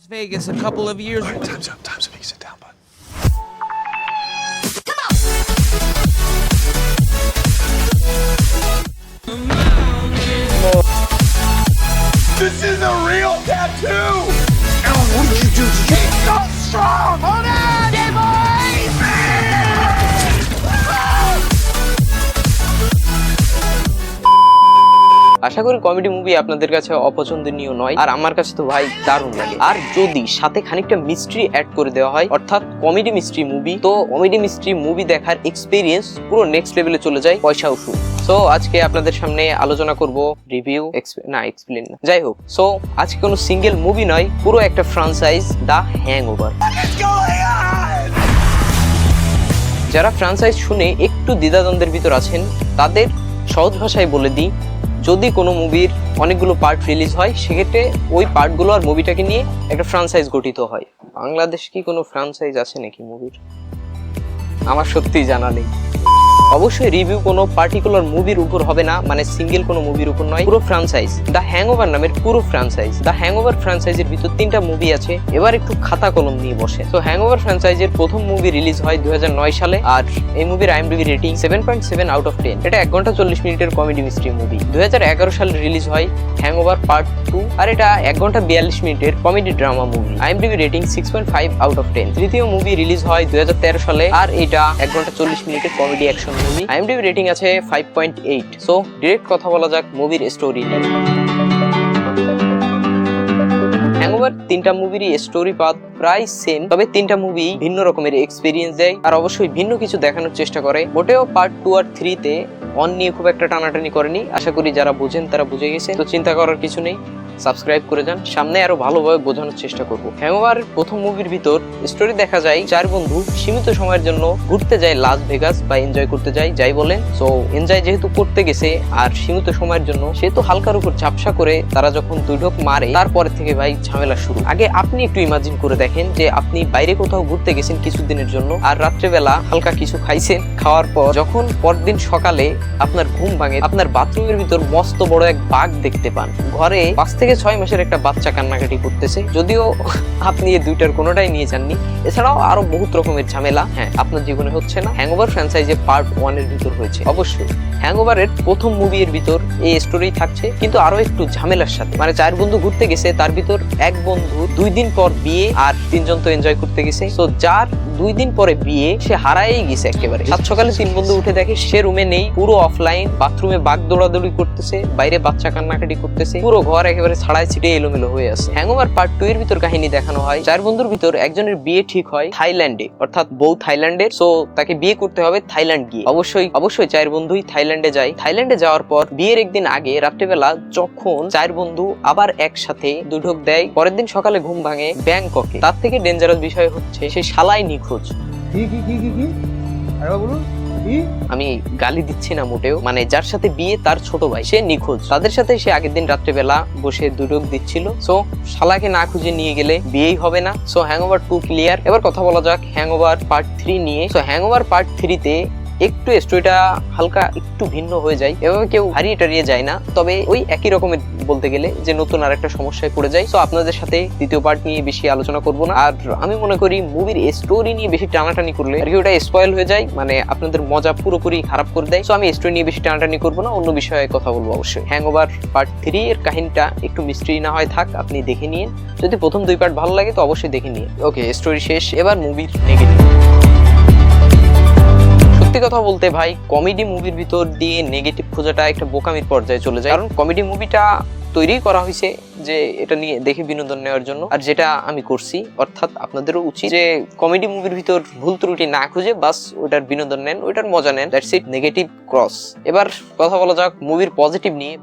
Las Vegas a couple of years. All right, time's up. Time's up. You can sit down, bud. This is a real tattoo! Alan, what did you do to you? He's so strong! Hold on, hey boys! আশা করি comedy movie আপনাদের কাছে অপছন্দনীয় নয়, আর আমার কাছে তো ভাই দারুণ লাগে। আর যদি সাথে খানিকটা মিস্ট্রি অ্যাড করে দেওয়া হয়, অর্থাৎ কমেডি মিস্ট্রি মুভি, তো কমেডি মিস্ট্রি মুভি দেখার এক্সপিরিয়েন্স পুরো নেক্সট লেভেলে চলে যায়, পয়সা উসুল। সো আজকে আপনাদের সামনে আলোচনা করব রিভিউ এক্সপ্লেন না, যাই হোক। সো আজকে কোনো সিঙ্গেল মুভি নয়, পুরো একটা ফ্রাঞ্চাইজ, দ্য হ্যাংওভার। যারা ফ্রাঞ্চাইজ শুনে একটু দ্বিধাদ্বন্দ্বের ভিতর আছেন, তাদের সহজ ভাষায় বলে দিই, যদি কোনো মুভির অনেকগুলো পার্ট রিলিজ হয়, সেক্ষেত্রে ওই পার্টগুলো আর মুভিটাকে নিয়ে একটা ফ্রাঞ্চাইজ গঠিত হয়। বাংলাদেশ কি কোনো ফ্রাঞ্চাইজ আছে নাকি মুভির? আমার সত্যিই জানা নেই। অবশ্যই রিভিউ কোনো পার্টিকুলার মুভির উপর হবে না, মানে সিঙ্গেল কোনো মুভির উপর নয়, পুরো ফ্রাঞ্চাইজ। দ্য হ্যাংওভার নামের পুরো ফ্রাঞ্চাইজ। দ্য হ্যাংওভার ফ্রাঞ্চাইজের ভিতর 3টা মুভি আছে। এবার একটু খাতা কলম নিয়ে বসে। তো হ্যাংওভার ফ্রাঞ্চাইজের প্রথম মুভি রিলিজ হয় 2009 সালে, আর এই মুভির IMDb রেটিং 7.7 আউট অফ 10। এটা 1 ঘন্টা 40 মিনিটের কমেডি মিস্ট্রি মুভি। 2011 সালে রিলিজ হয় হ্যাংওভার পার্ট 2, আর এটা 1 ঘন্টা 42 মিনিটের comedy drama movie. IMDb rating 6.5 out of 10। তৃতীয় মুভি রিলিজ হয় 2013 সালে, আর এটা 1 ঘন্টা 40 মিনিটের comedy action movie. IMDb rating আছে 5.8। সো ডিরেক্ট কথা বলা যাক মুভির স্টোরি নিয়ে। হ্যাংওভার 3টা মুভিরই স্টোরি পাথ প্রায় সেম, তবে 3টা মুভি ভিন্ন রকমের এক্সপিরিয়েন্স দেয়, আর অবশ্যই ভিন্ন কিছু দেখানোর চেষ্টা করে। মোটেও পার্ট 2 আর 3 তে অন নিয়ে খুব একটা টানাটানি করেনি। আশা করি যারা বুঝেন তারা বুঝে গেছে, তো চিন্তা করার কিছু নেই। সাবস্ক্রাইব করে যান, সামনে আরো ভালোভাবে বোঝানোর চেষ্টা করব। হ্যাংওভার প্রথম মুভির ভিতর স্টোরি দেখা যায় 4 বন্ধু সীমিত সময়ের জন্য ঘুরতে যায় লাস ভেগাস, বা এনজয় করতে যায়, যাই বলেন। সো এনজয় যেহেতু করতে গেছে আর সীমিত সময়ের জন্য, সেহেতু হালকার উপর ঝাপসা করে তারা যখন দুই ঢোক মারে, তারপরে থেকে ভাই ঝামেলা শুরু। আগে আপনি একটু ইমাজিন করে দেখেন যে আপনি বাইরে কোথাও ঘুরতে গেছেন কিছুদিনের জন্য, আর রাত্রেবেলা হালকা কিছু খাইছেন, খাওয়ার পর যখন পরদিন সকালে আপনার ঘুম ভাঙে, আপনার বাথরুমের ভিতর মস্ত বড় এক বাঘ দেখতে পান। ঘরে 5 থেকে 6 মাসের একটা বাচ্চা কান্নাকাটি করতেছে, যদিও আপনি এই দুইটার কোনোটাই নিয়ে যাননি। এছাড়াও আরো বহুত রকমের ঝামেলা আপনার জীবনে হচ্ছে না, হ্যাংওভার ফ্র্যাঞ্চাইজে পার্ট 1 এর ভিতর হয়েছে। অবশ্যই হ্যাংওভারের প্রথম মুভির ভিতর এই স্টোরি থাকছে, কিন্তু আরো একটু ঝামেলার সাথে। মানে 4 বন্ধু ঘুরতে গেছে, তার ভিতর এক বন্ধু 2 দিন পর বিয়ে, আর 3 জন তো এনজয় করতে গেছে। তো যার 2 দিন পরে বিয়ে, সে হারাই গেছে একেবারে। সাত সকালে 3 বন্ধু উঠে দেখে সে রুমে নেই, পুরো অফলাইন। বাথরুমে বাঘ দৌড়াদৌড়ি করতেছে, বাইরে বাচ্চা কান্নাকাটি করতেছে, পুরো ঘর একেবারে ছাড়াই ছিটে এলোমেলো হয়ে আছে। হ্যাংওভার পার্ট 2 এর ভিতর কাহিনী দেখানো হয়, 4 বন্ধুর ভিতর একজনের বিয়ে ঠিক হয় থাইল্যান্ডে, অর্থাৎ বউ থাইল্যান্ডের। সো তাকে বিয়ে করতে হবে থাইল্যান্ড গিয়ে। অবশ্যই 4 বন্ধুই থাইল্যান্ডে যায়। থাইল্যান্ডে যাওয়ার পর বিয়ের একদিন আগে রাত্রেবেলা যখন 4 বন্ধু আবার একসাথে দুই ঢোক দেয়, পরের দিন সকালে ঘুম ভাঙে ব্যাংককে। তার থেকে ডেঞ্জারাস বিষয় হচ্ছে সেই শালাই নিখোঁজ। আমি গালি দিচ্ছি না মোটেও, মানে যার সাথে বিয়ে তার ছোট ভাই, সে নিখোঁজ। তাদের সাথে সে আগের দিন রাত্রেবেলা বসে দুটোক দিচ্ছিল। সো শালাকে না খুঁজে নিয়ে গেলে বিয়েই হবে না। So hangover 2 clear. এবার কথা বলা যাক হ্যাংওভার পার্ট 3 নিয়ে। সো হ্যাংওভার পার্ট 3 তে একটু স্টোরিটা হালকা একটু ভিন্ন হয়ে যায়, এভাবে কেউ হারিয়ে টারিয়ে যায় না, তবে ওই একই রকমের বলতে গেলে যে নতুন আর একটা সমস্যায় পড়ে যায়। তো আপনাদের সাথে দ্বিতীয় পার্ট নিয়ে বেশি আলোচনা করব না, আর আমি মনে করি মুভির স্টোরি নিয়ে বেশি টানাটানি করলে আর কি ওটা স্পয়েল হয়ে যায়, মানে আপনাদের মজা পুরোপুরি খারাপ করে দেয়। তো আমি স্টোরি নিয়ে বেশি টানাটানি করবো না, অন্য বিষয়ে কথা বলবো। অবশ্যই হ্যাংওভার পার্ট 3 এর কাহিনীটা একটু মিস্ট্রি না হয় থাক, আপনি দেখে নিন। যদি প্রথম 2 পার্ট ভালো লাগে তো অবশ্যই দেখে নিন। ওকে, স্টোরি শেষ। এবার মুভির নেগেটিভ। সত্যি কথা বলতে ভাই, কমেডি মুভির ভিতর দিয়ে নেগেটিভ খোঁজাটা একটা বোকামির পর্যায়ে চলে যায়, কারণ কমেডি মুভিটা তৈরি করা হয়েছে যে এটা নিয়ে দেখে বিনোদন নেওয়ার জন্য, আর যেটা আমি করছি। অর্থাৎ আপনাদেরও উচিত যে কমেডি মুভির ভিতর ভুল ত্রুটি না খুঁজে বাস ওইটার বিনোদন নেন, ওইটার মজা নেন। That's it, negative cross. এবার কথা বলা যাক মুভির পজিটিভ নিয়ে।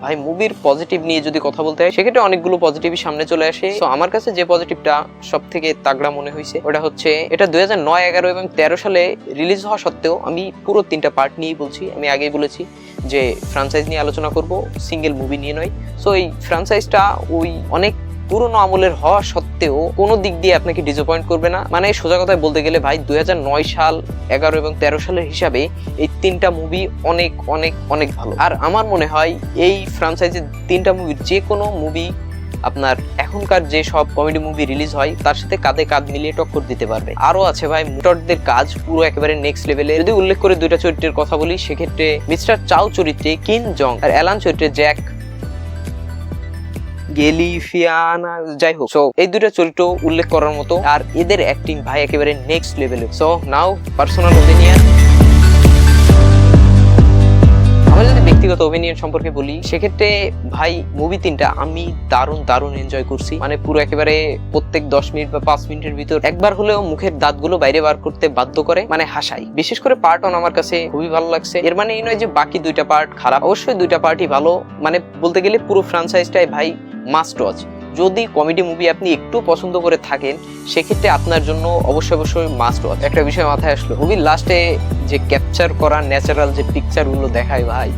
ভাই মুভির পজিটিভ নিয়ে যদি কথা বলতে হয়, সেক্ষেত্রে অনেকগুলো পজিটিভই সামনে চলে আসে। তো আমার কাছে যে পজিটিভটা সব থেকে তাগড়া মনে হয়েছে, ওটা হচ্ছে এটা 2009, 11 এবং 13 সালে রিলিজ হওয়া সত্ত্বেও আমি পুরো 3টা পার্ট নিয়ে বলছি। আমি আগেই বলেছি যে ফ্রাঞ্চাইজ নিয়ে আলোচনা করব, সিঙ্গেল মুভি নিয়ে নয়। সো এই ফ্রাঞ্চাইজটা ওই অনেক পুরনো আমলের হওয়া সত্ত্বেও কোনো দিক দিয়ে আপনাকে ডিসঅ্যাপয়েন্ট করবে না। মানে সোজা কথায় বলতে গেলে ভাই 2009 সাল, 11 এবং 13 সালের হিসাবে এই 3টা মুভি অনেক অনেক অনেক ভালো। আর আমার মনে হয় এই ফ্রাঞ্চাইজের 3টা মুভির যে কোনো মুভি আপনার এখনকার যে সব কমেডি মুভি রিলিজ হয় তার সাথে কাঁধে কাঁধ মিলিয়ে টক্কর দিতে পারবে। আরো আছে ভাই মোটরদের কাজ পুরো একেবারে নেক্সট লেভেলে। যদি উল্লেখ করে দুইটা চরিত্রের কথা বলি সেক্ষেত্রে মিস্টার চাও চরিত্রে কিন জং আর অ্যালান চরিত্রে জ্যাক গেলিফিয়ানা, যাই হোক। সো এই দুইটা চরিত্র উল্লেখ করার মতো, আর এদের অ্যাক্টিং ভাই একেবারে নেক্সট লেভেলে। So now personal opinion. আমি যদি ব্যক্তিগত ওপিনিয়ন সম্পর্কে বলি সেক্ষেত্রে ভাই মুভি তিনটা আমি দারুণ এনজয় করছি। মানে পুরো একেবারে প্রত্যেক 10 মিনিট বা 5 মিনিটের ভিতর একবার হলেও মুখের দাঁতগুলো বাইরে বার করতে বাধ্য করে, মানে হাসাই। বিশেষ করে পার্ট 1 আমার কাছে খুবই ভালো লাগছে। এর মানে এই নয় যে বাকি দুইটা পার্ট খারাপ, অবশ্যই দুইটা পার্টই ভালো। মানে বলতে গেলে পুরো ফ্র্যাঞ্চাইজটাই ভাই মাস্ট ওয়াচ। যদি কমেডি মুভি আপনি একটু পছন্দ করে থাকেন সেক্ষেত্রে আপনার জন্য অবশ্যই মাস্ট ওয়াচ। একটা বিষয় মাথায় আসলো, মুভির লাস্টে যে ক্যাপচার করা ন্যাচারাল যে পিকচার গুলো দেখায় ভাই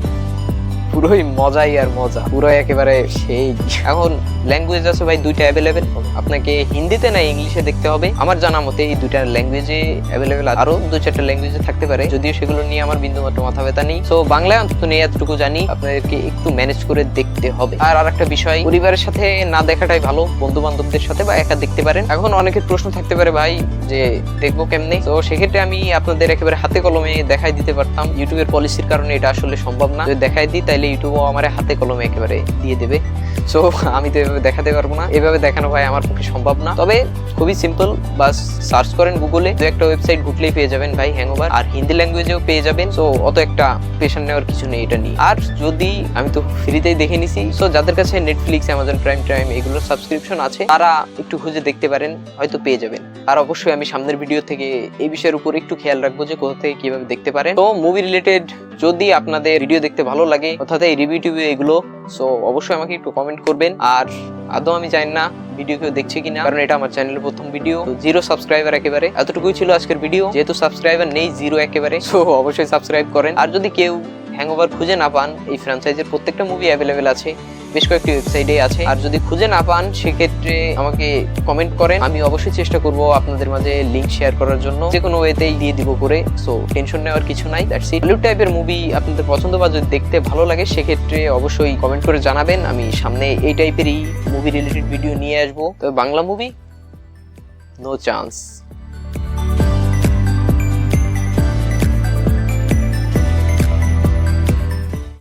পুরোই মজাই আর মজা, পুরো একেবারে সেই। এখন ল্যাঙ্গুয়েজ আছে ভাই দুইটা অ্যাভেলেবেল, আপনাকে হিন্দিতে না ইংলিশে দেখতে হবে। আমার জানা মতে এই দুইটা ল্যাঙ্গুয়েজে অ্যাভেলেবেল, আরো 2-4টা ল্যাঙ্গুয়েজে থাকতে পারে, যদিও সেগুলো নিয়ে আমার বিন্দুমাত্র মাথা ব্যথা নেই। তো বাংলায় অন্তত নেই এতটুকু জানি, আপনাদেরকে একটু ম্যানেজ করে দেখতে হবে। আর আরেকটা বিষয়, পরিবারের সাথে না দেখাটাই ভালো, বন্ধু বান্ধবদের সাথে বা একা দেখতে পারেন। এখন অনেকের প্রশ্ন থাকতে পারে ভাই যে দেখবো কেমনে, তো সেক্ষেত্রে আমি আপনাদের একেবারে হাতে কলমে দেখাই দিতে পারতাম। ইউটিউবের পলিসির কারণে এটা আসলে সম্ভব না। যদি দেখাই দিই তাইলে ইউটিউবও আমার হাতে কলমে একেবারে দিয়ে দেবে। সো আমি তো এভাবে দেখাতে পারবো না, এভাবে দেখানো ভাই আমার পক্ষে সম্ভব না। তবে খুবই সিম্পল, বাস সার্চ করেন গুগলে, দু একটা ওয়েবসাইট ঘুরলেই পেয়ে যাবেন ভাই হ্যাংওভার, আর হিন্দি ল্যাঙ্গুয়েজেও পেয়ে যাবেন। সো অত একটা প্রেশার নেওয়ার কিছু নেই এটা নিয়ে। আর যদি আমি তো ফ্রিতেই দেখে নিছি, সো যাদের কাছে নেটফ্লিক্স, অ্যামাজন প্রাইম এগুলোর সাবস্ক্রিপশন আছে তারা একটু খুঁজে দেখতে পারেন, হয়তো পেয়ে যাবেন। আর অবশ্যই আমি সামনের ভিডিও থেকে এই বিষয়ের উপর একটু খেয়াল রাখবো যে কোথা থেকে কিভাবে দেখতে পারেন। তো মুভি রিলেটেড যদি আপনাদের ভিডিও দেখতে ভালো লাগে অর্থাৎ এই রিভিউ টিভিউ এগুলো, সো অবশ্যই আমাকে একটু কমেন্ট করবেন। আর আদৌ আমি জানি না ভিডিও কেউ দেখছে কিনা, কারণ এটা আমার চ্যানেলের প্রথম ভিডিও, 0 সাবস্ক্রাইবার একেবারে। এতটুকুই ছিল আজকের ভিডিও, যেহেতু সাবস্ক্রাইবার নেই 0 একেবারে, সো অবশ্যই সাবস্ক্রাইব করেন। আর যদি কেউ হ্যাংওভার খুঁজে না পান, এই ফ্র্যাঞ্চাইজের প্রত্যেকটা মুভি অ্যাভেলেবেল আছে, বেশ কয়েকটি ওয়েবসাইটে আছে। আর যদি খুঁজে না পান সেক্ষেত্রে আমাকে কমেন্ট করেন, আমি অবশ্যই চেষ্টা করব আপনাদের মাঝে লিংক শেয়ার করার জন্য, যে কোনো ওয়েতেই দিয়ে দিব করে। সো টেনশন নেওয়ার কিছু নাই, দ্যাটস ইট। হলিউড টাইপের মুভি আপনাদের পছন্দ বা যদি দেখতে ভালো লাগে সেক্ষেত্রে অবশ্যই কমেন্ট করে জানাবেন। আমি সামনে এই টাইপেরই মুভি রিলেটেড ভিডিও নিয়ে আসবো। তবে বাংলা মুভি নো চান্স।